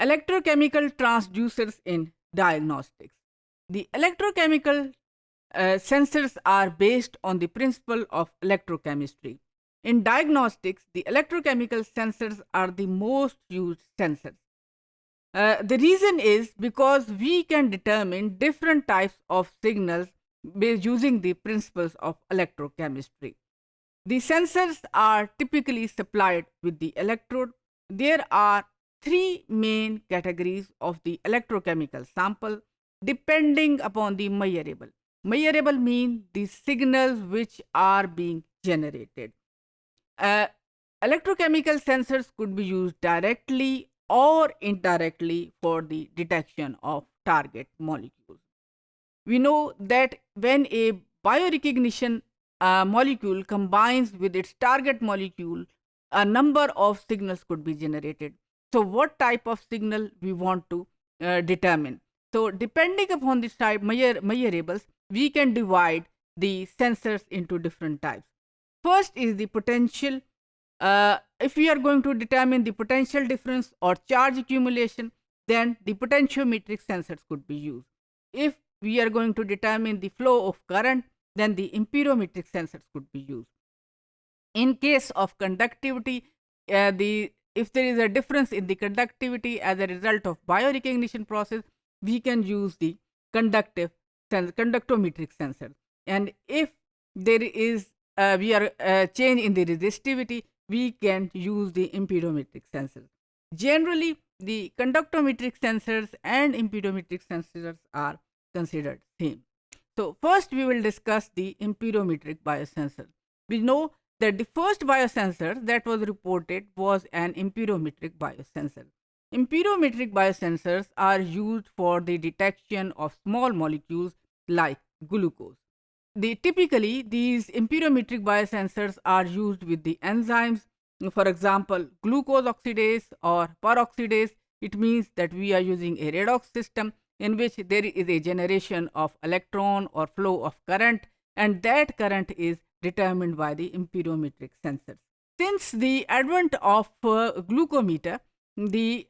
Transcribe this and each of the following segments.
Electrochemical transducers in diagnostics. The electrochemical sensors are based on the principle of electrochemistry. In diagnostics, the electrochemical sensors are the most used sensors. The reason is because we can determine different types of signals based using the principles of electrochemistry. The sensors are typically supplied with the electrode. There are three main categories of the electrochemical sample depending upon the measurable. Measurable mean the signals which are being generated. Uh, Electrochemical sensors could be used directly or indirectly for the detection of target molecules. We know that when a biorecognition molecule combines with its target molecule, a number of signals could be generated. So, what type of signal we want to determine? So, depending upon this type measurables, we can divide the sensors into different types. First is the potential. If we are going to determine the potential difference or charge accumulation, then the potentiometric sensors could be used. If we are going to determine the flow of current, then the amperometric sensors could be used. In case of conductivity, if there is a difference in the conductivity as a result of biorecognition process, we can use the conductometric sensor. And if there is we are change in the resistivity, we can use the amperometric sensors. Generally, the conductometric sensors and amperometric sensors are considered same. So first we will discuss the amperometric biosensor. We know that the first biosensor that was reported was an amperometric biosensor. Amperometric biosensors are used for the detection of small molecules like glucose. Typically, these amperometric biosensors are used with the enzymes. For example, glucose oxidase or peroxidase. It means that we are using a redox system in which there is a generation of electron or flow of current, and that current is determined by the amperometric sensors. Since the advent of glucometer, the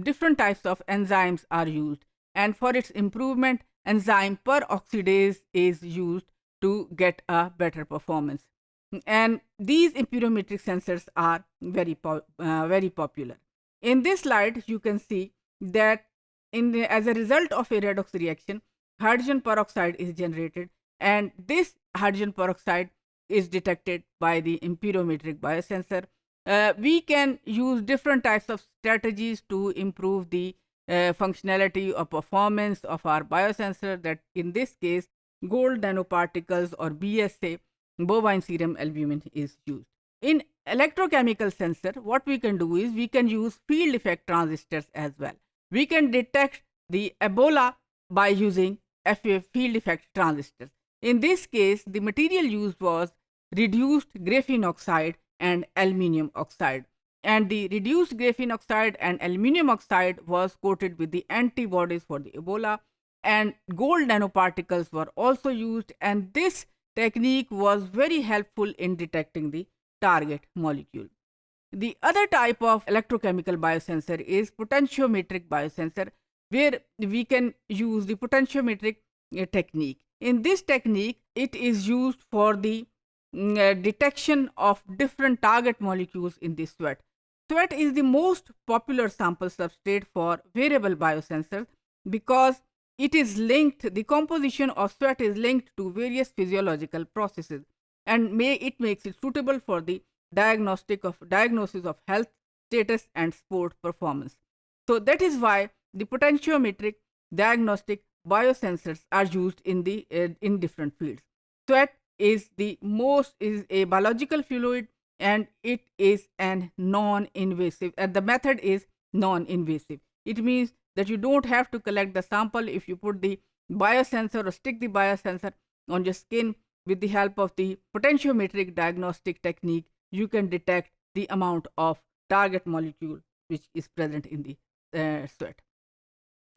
different types of enzymes are used, and for its improvement, enzyme peroxidase is used to get a better performance. And these amperometric sensors are very popular. In this slide, you can see that as a result of a redox reaction, hydrogen peroxide is generated, and this hydrogen peroxide is detected by the amperometric biosensor. We can use different types of strategies to improve the functionality or performance of our biosensor. That in this case, gold nanoparticles or BSA, bovine serum albumin, is used. In electrochemical sensor, what we can do is we can use field effect transistors as well. We can detect the Ebola by using field effect transistors. In this case, the material used was reduced graphene oxide and aluminium oxide. And the reduced graphene oxide and aluminium oxide was coated with the antibodies for the Ebola, and gold nanoparticles were also used, and this technique was very helpful in detecting the target molecule. The other type of electrochemical biosensor is potentiometric biosensor, where we can use the potentiometric technique. In this technique, it is used for the detection of different target molecules in the sweat. Sweat is the most popular sample substrate for wearable biosensors because it is linked, the composition of sweat is linked to various physiological processes, and it makes it suitable for the diagnosis of health status and sport performance. So that is why the potentiometric diagnostic biosensors are used in different fields. Sweat is a biological fluid, and it is an non-invasive, and the method is non-invasive. It means that you don't have to collect the sample. If you put the biosensor or stick the biosensor on your skin with the help of the potentiometric diagnostic technique, you can detect the amount of target molecule which is present in the sweat.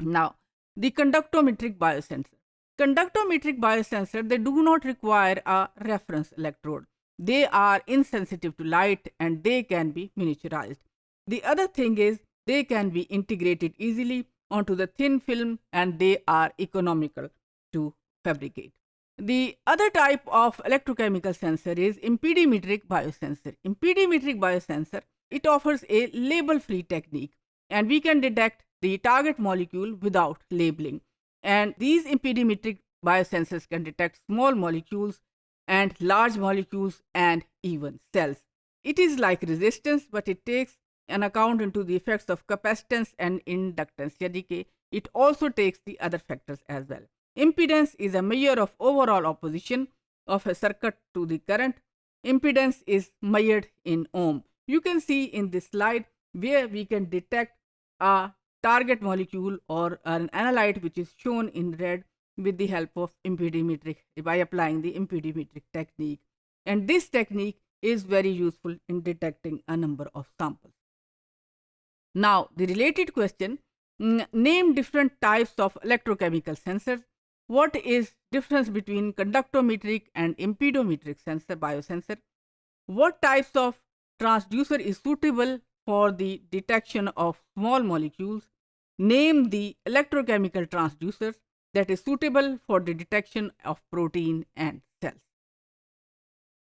Now, the conductometric biosensor. Conductometric biosensor, they do not require a reference electrode. They are insensitive to light and they can be miniaturized. The other thing is they can be integrated easily onto the thin film and they are economical to fabricate. The other type of electrochemical sensor is impedimetric biosensor. Impedimetric biosensor, it offers a label-free technique and we can detect the target molecule without labeling. And these impedimetric biosensors can detect small molecules and large molecules and even cells. It is like resistance, but it takes an account into the effects of capacitance and inductance. यानी कि it also takes the other factors as well. Impedance is a measure of overall opposition of a circuit to the current. Impedance is measured in ohm. You can see in this slide where we can detect a target molecule or an analyte which is shown in red with the help of impedimetric by applying the impedimetric technique. And this technique is very useful in detecting a number of samples. Now, the related question, name different types of electrochemical sensors. What is difference between conductometric and impedometric sensor biosensor? What types of transducer is suitable for the detection of small molecules? Name the electrochemical transducers that is suitable for the detection of protein and